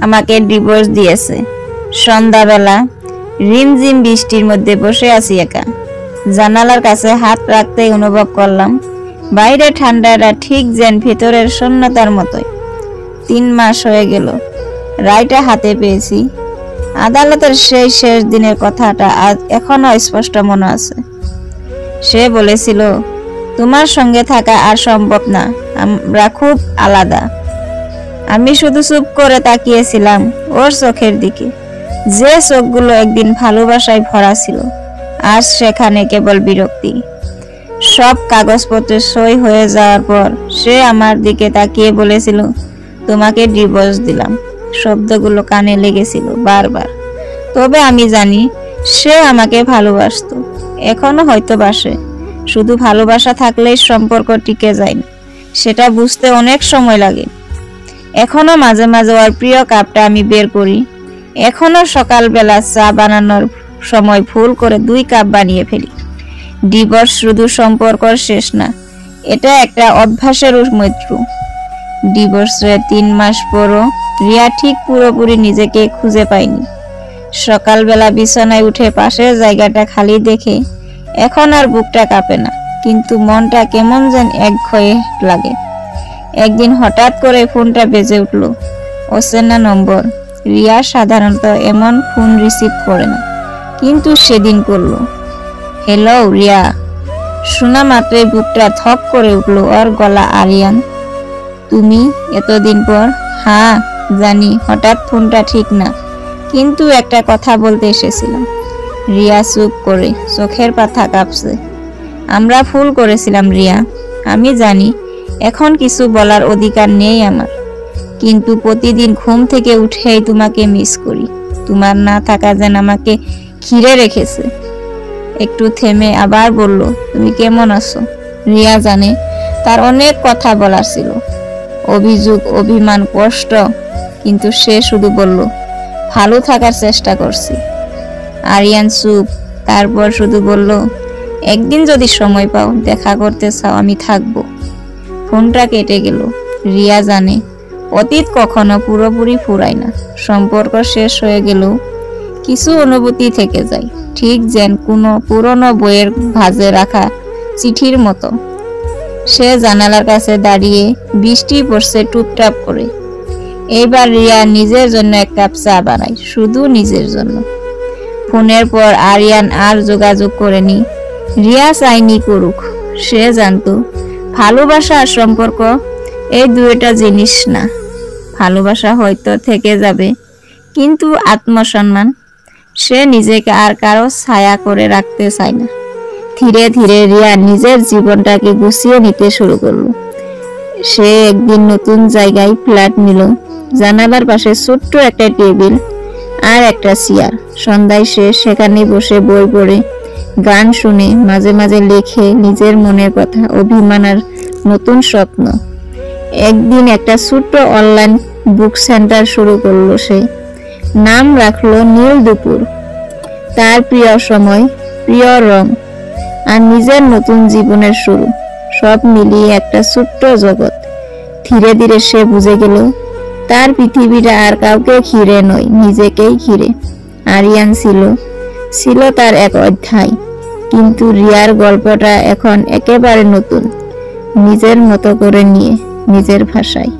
আমাকে ডিভোর্স দিয়েছে। সন্ধ্যাবেলা রিমঝিম বৃষ্টির মধ্যে বসে আছি একা। জানালার কাছে হাত রাখতেই অনুভব করলাম বাইরে ঠান্ডাটা ঠিক যেন ভেতরের শূন্যতার মতোই। 3 মাস হয়ে গেল রায়টা হাতে পেয়েছি। আদালতের সেই শেষ দিনের কথাটা আজ এখনো স্পষ্ট মনে আছে। সে বলেছিল, তোমার সঙ্গে থাকা আর সম্ভব না, আমরা খুব আলাদা। আমি শুধু চুপ করে তাকিয়েছিলাম ওর চোখের দিকে, যে চোখগুলো একদিন ভালোবাসায় ভরা ছিল, আজ সেখানে কেবল বিরক্তি। সব কাগজপত্রে সই হয়ে যাওয়ার পর সে আমার দিকে তাকিয়ে বলেছিল, তোমাকে ডিভোর্স দিলাম। শব্দগুলো কানে লেগেছিল বারবার। তবে আমি জানি সে আমাকে ভালোবাসতো, এখনো হয়তো বাসে। শুধু ভালোবাসা থাকলেই সম্পর্ক টিকে যায় না, সেটা বুঝতে অনেক সময় লাগে। এখনো মাঝে মাঝে ওর প্রিয় কাপটা আমি বের করি। এখনো সকালবেলা চা বানানোর সময় ভুল করে 2 কাপ বানিয়ে ফেলি। ডিভোর্স শুধু সম্পর্কর শেষ না, এটা একটা অভ্যাসের মৃত্যু। ডিভোর্সের 3 মাস পরও রিয়া ঠিক পুরোপুরি নিজেকে খুঁজে পায়নি। সকালবেলা বিছানায় উঠে পাশের জায়গাটা খালি দেখে এখন আর বুকটা কাঁপে না, কিন্তু মনটা কেমন যেন একঘেয়ে লাগে। একদিন হঠাৎ করে ফোনটা বেজে উঠল। অচেনা নম্বর। রিয়া সাধারণত এমন ফোন রিসিভ করে না, কিন্তু সেদিন করলো। হ্যালো রিয়া। শোনা মাত্রই বুকটা ধক করে উঠল ওর গলা। আরিয়ান, তুমি? এতদিন পর? হ্যাঁ জানি হঠাৎ ফোনটা ঠিক না, কিন্তু একটা কথা বলতে এসেছিলাম। রিয়া চুপ করে, চোখের পাতা কাঁপছে। আমরা ভুল করেছিলাম রিয়া, আমি জানি। এখন কিছু বলার অধিকার নেই আমার, কিন্তু প্রতিদিন ঘুম থেকে উঠেই তোমাকে মিস করি। তোমার না থাকা যেন আমাকে ঘিরে রেখেছে। একটু থেমে আবার বলল, তুমি কেমন আছো? রিয়া জানে তার অনেক কথা বলার ছিল, অভিযোগ, অভিমান, কষ্ট, কিন্তু সে শুধু বলল, ভালো থাকার চেষ্টা করছি। আরিয়ান চুপ, তারপর শুধু বলল, একদিন যদি সময় পাও, দেখা করতে চাও, আমি থাকবো। ফোনটা কেটে গেল। রিয়া জানে অতীত কখনো পুরোপুরি ফুরায় না। সম্পর্ক শেষ হয়ে গেলেও কিছু অনুভূতি থেকে যায়, ঠিক যেন কোনো পুরনো বইয়ের ভাঁজে রাখা চিঠির মতো। সে জানালার কাছে দাঁড়িয়ে, বৃষ্টি পড়ছে টুপটাপ করে। এইবার রিয়া নিজের জন্য 1 কাপ চা বানায়, শুধু নিজের জন্য। ফোনের পর আরিয়ান আর যোগাযোগ করেনি। রিয়া চাইনি করুক। সে জানতো ভালোবাসা আর সম্পর্ক এই দুইটা জিনিস না। ভালোবাসা হয়তো থেকে যাবে, কিন্তু আত্মসম্মান, সে নিজেকে আর কারো ছায়া করে রাখতে চায় না। ধীরে ধীরে রিয়া নিজের জীবনটাকে গুছিয়ে নিতে শুরু করলো। সে একদিন নতুন জায়গায় ফ্ল্যাট নিল। জানালার পাশে ছোট্ট একটা টেবিল আর একটা চেয়ার। সন্ধ্যায় সে সেখানে বসে বই পড়ে, গান শুনে, মাঝে মাঝে লেখে নিজের মনের কথা, অভিমান আর নতুন স্বপ্ন। একদিন একটা ছোট্ট অনলাইন বুক সেন্টার শুরু করলো সে। নাম রাখলো নীল দুপুর। তার প্রিয় সময়, প্রিয় রং আর নিজের নতুন জীবনের শুরু, সব মিলিয়ে একটা ছোট্ট জগৎ। ধীরে ধীরে সে বুঝে গেল তার পৃথিবীটা আর কাউকে ঘিরে নয়, নিজেকেই ঘিরে। আরিয়ান ছিল তার এক অধ্যায়, কিন্তু রিয়ার গল্পটা এখন একেবারে নতুন, নিজের মতো করে নিয়ে, নিজের ভাষায়।